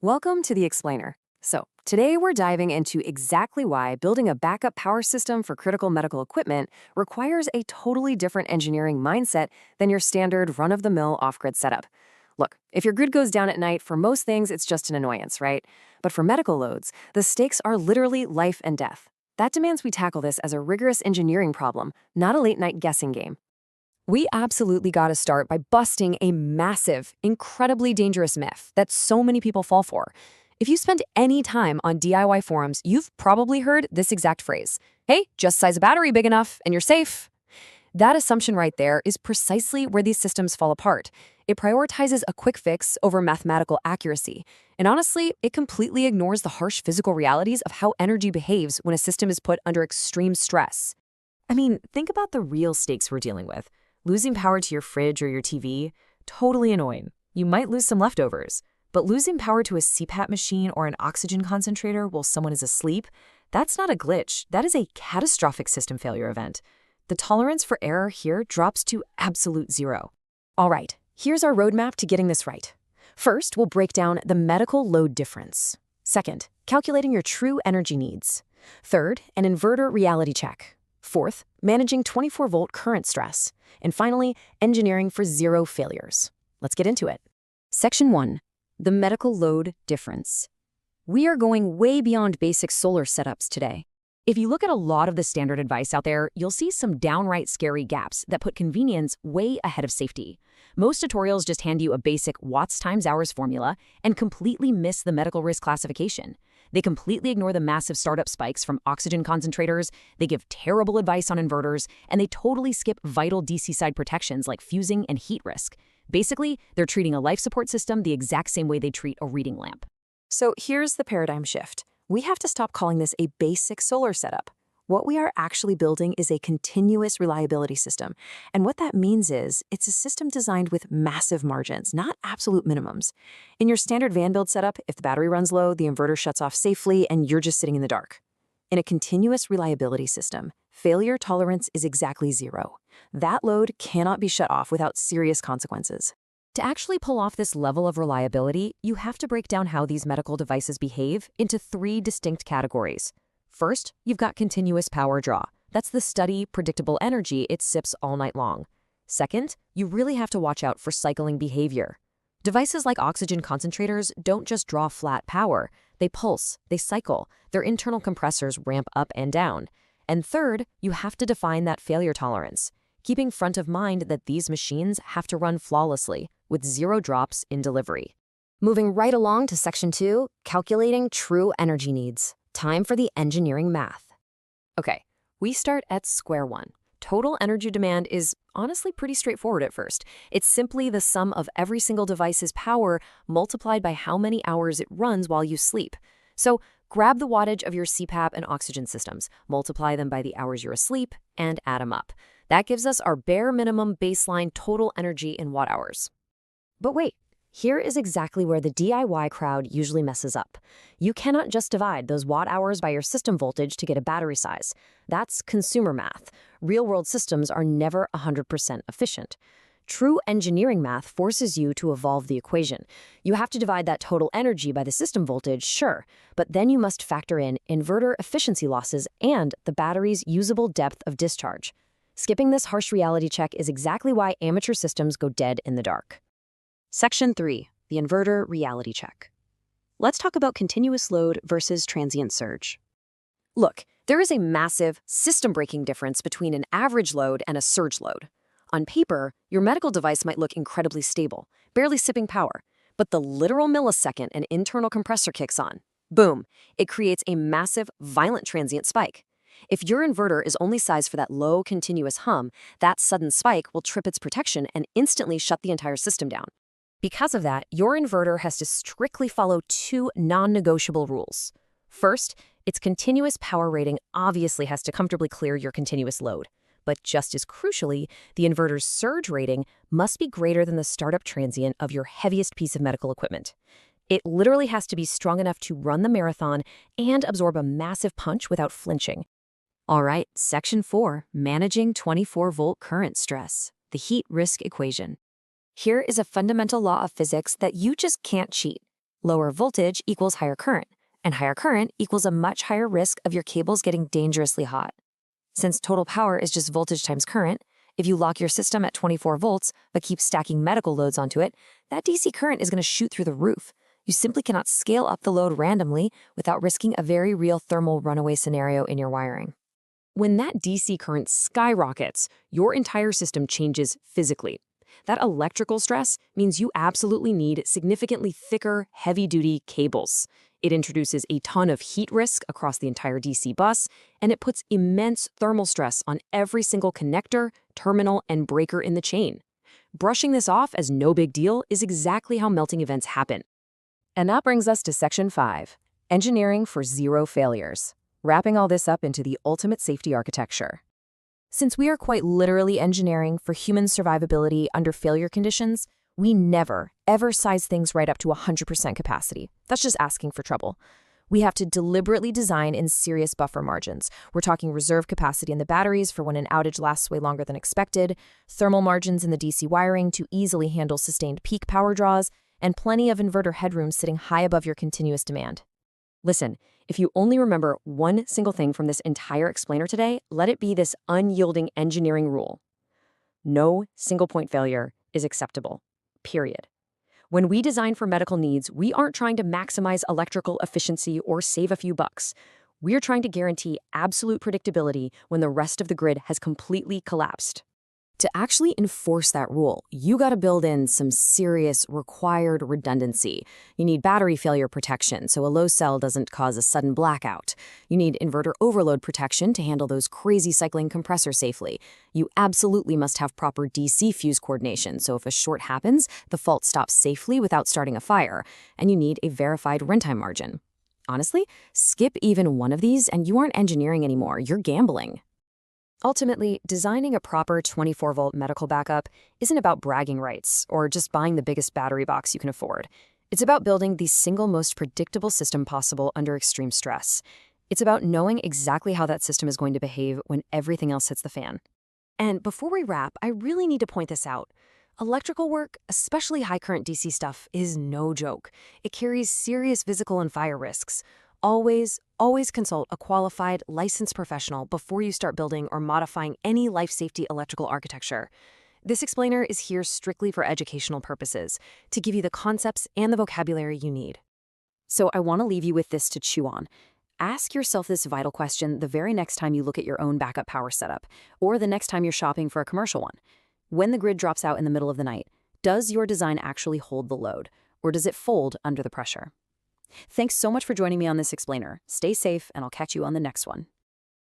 Welcome to the Explainer. Today we're diving into exactly why building a backup power system for critical medical equipment requires a totally different engineering mindset than your standard run-of-the-mill off-grid setup. Look, if your grid goes down at night, for most things it's just an annoyance, right? But for medical loads, the stakes are literally life and death. That demands we tackle this as a rigorous engineering problem, not a late-night guessing game. We absolutely got to start by busting a massive, incredibly dangerous myth that so many people fall for. If you spend any time on DIY forums, you've probably heard this exact phrase: hey, just size a battery big enough and you're safe. That assumption right there is precisely where these systems fall apart. It prioritizes a quick fix over mathematical accuracy. And honestly, it completely ignores the harsh physical realities of how energy behaves when a system is put under extreme stress. I mean, think about the real stakes we're dealing with. Losing power to your fridge or your TV, totally annoying. You might lose some leftovers. But losing power to a CPAP machine or an oxygen concentrator while someone is asleep, that's not a glitch. That is a catastrophic system failure event. The tolerance for error here drops to absolute zero. All right, here's our roadmap to getting this right. First, we'll break down the medical load difference. Second, calculating your true energy needs. Third, an inverter reality check. Fourth, managing 24-volt current stress. And finally, engineering for zero failures. Let's get into it. Section 1. The medical load difference. We are going way beyond basic solar setups today. If you look at a lot of the standard advice out there, you'll see some downright scary gaps that put convenience way ahead of safety. Most tutorials just hand you a basic watts times hours formula and completely miss the medical risk classification. They completely ignore the massive startup spikes from oxygen concentrators, they give terrible advice on inverters, and they totally skip vital DC side protections like fusing and heat risk. Basically, they're treating a life support system the exact same way they treat a reading lamp. So here's the paradigm shift. We have to stop calling this a basic solar setup. What we are actually building is a continuous reliability system. And what that means is it's a system designed with massive margins, not absolute minimums. In your standard van build setup, if the battery runs low, the inverter shuts off safely and you're just sitting in the dark. In a continuous reliability system, failure tolerance is exactly zero. That load cannot be shut off without serious consequences. To actually pull off this level of reliability, you have to break down how these medical devices behave into 3 distinct categories. First, you've got continuous power draw. That's the steady, predictable energy it sips all night long. Second, you really have to watch out for cycling behavior. Devices like oxygen concentrators don't just draw flat power. They pulse, they cycle, their internal compressors ramp up and down. And third, you have to define that failure tolerance, keeping front of mind that these machines have to run flawlessly, with 0 drops in delivery. Moving right along to Section 2, calculating true energy needs. Time for the engineering math. Okay, we start at square one. Total energy demand is honestly pretty straightforward at first. It's simply the sum of every single device's power multiplied by how many hours it runs while you sleep. So grab the wattage of your CPAP and oxygen systems, multiply them by the hours you're asleep, and add them up. That gives us our bare minimum baseline total energy in watt hours. But wait, here is exactly where the DIY crowd usually messes up. You cannot just divide those watt hours by your system voltage to get a battery size. That's consumer math. Real-world systems are never 100% efficient. True engineering math forces you to evolve the equation. You have to divide that total energy by the system voltage, sure, but then you must factor in inverter efficiency losses and the battery's usable depth of discharge. Skipping this harsh reality check is exactly why amateur systems go dead in the dark. Section 3. The inverter reality check. Let's talk about continuous load versus transient surge. Look, there is a massive, system-breaking difference between an average load and a surge load. On paper, your medical device might look incredibly stable, barely sipping power, but the literal millisecond an internal compressor kicks on, boom, it creates a massive, violent transient spike. If your inverter is only sized for that low, continuous hum, that sudden spike will trip its protection and instantly shut the entire system down. Because of that, your inverter has to strictly follow 2 non-negotiable rules. First, its continuous power rating obviously has to comfortably clear your continuous load. But just as crucially, the inverter's surge rating must be greater than the startup transient of your heaviest piece of medical equipment. It literally has to be strong enough to run the marathon and absorb a massive punch without flinching. All right, Section 4, managing 24-volt current stress, the heat risk equation. Here is a fundamental law of physics that you just can't cheat. Lower voltage equals higher current, and higher current equals a much higher risk of your cables getting dangerously hot. Since total power is just voltage times current, if you lock your system at 24 volts but keep stacking medical loads onto it, that DC current is going to shoot through the roof. You simply cannot scale up the load randomly without risking a very real thermal runaway scenario in your wiring. When that DC current skyrockets, your entire system changes physically. That electrical stress means you absolutely need significantly thicker, heavy-duty cables. It introduces a ton of heat risk across the entire DC bus, and it puts immense thermal stress on every single connector, terminal, and breaker in the chain. Brushing this off as no big deal is exactly how melting events happen. And that brings us to Section 5, Engineering for Zero Failures, wrapping all this up into the ultimate safety architecture. Since we are quite literally engineering for human survivability under failure conditions, we never, ever size things right up to 100% capacity. That's just asking for trouble. We have to deliberately design in serious buffer margins. We're talking reserve capacity in the batteries for when an outage lasts way longer than expected, thermal margins in the DC wiring to easily handle sustained peak power draws, and plenty of inverter headroom sitting high above your continuous demand. Listen, if you only remember one single thing from this entire explainer today, let it be this unyielding engineering rule. No single-point failure is acceptable, period. When we design for medical needs, we aren't trying to maximize electrical efficiency or save a few bucks. We're trying to guarantee absolute predictability when the rest of the grid has completely collapsed. To actually enforce that rule, you got to build in some serious required redundancy. You need battery failure protection so a low cell doesn't cause a sudden blackout. You need inverter overload protection to handle those crazy cycling compressors safely. You absolutely must have proper DC fuse coordination so if a short happens, the fault stops safely without starting a fire. And you need a verified runtime margin. Honestly, skip even one of these and you aren't engineering anymore, you're gambling. Ultimately, designing a proper 24-volt medical backup isn't about bragging rights or just buying the biggest battery box you can afford. It's about building the single most predictable system possible under extreme stress. It's about knowing exactly how that system is going to behave when everything else hits the fan. And before we wrap, I really need to point this out. Electrical work, especially high-current DC stuff, is no joke. It carries serious physical and fire risks. Always consult a qualified, licensed professional before you start building or modifying any life safety electrical architecture. This explainer is here strictly for educational purposes, to give you the concepts and the vocabulary you need. So I want to leave you with this to chew on. Ask yourself this vital question the very next time you look at your own backup power setup, or the next time you're shopping for a commercial one. When the grid drops out in the middle of the night, does your design actually hold the load, or does it fold under the pressure? Thanks so much for joining me on this explainer. Stay safe, and I'll catch you on the next one.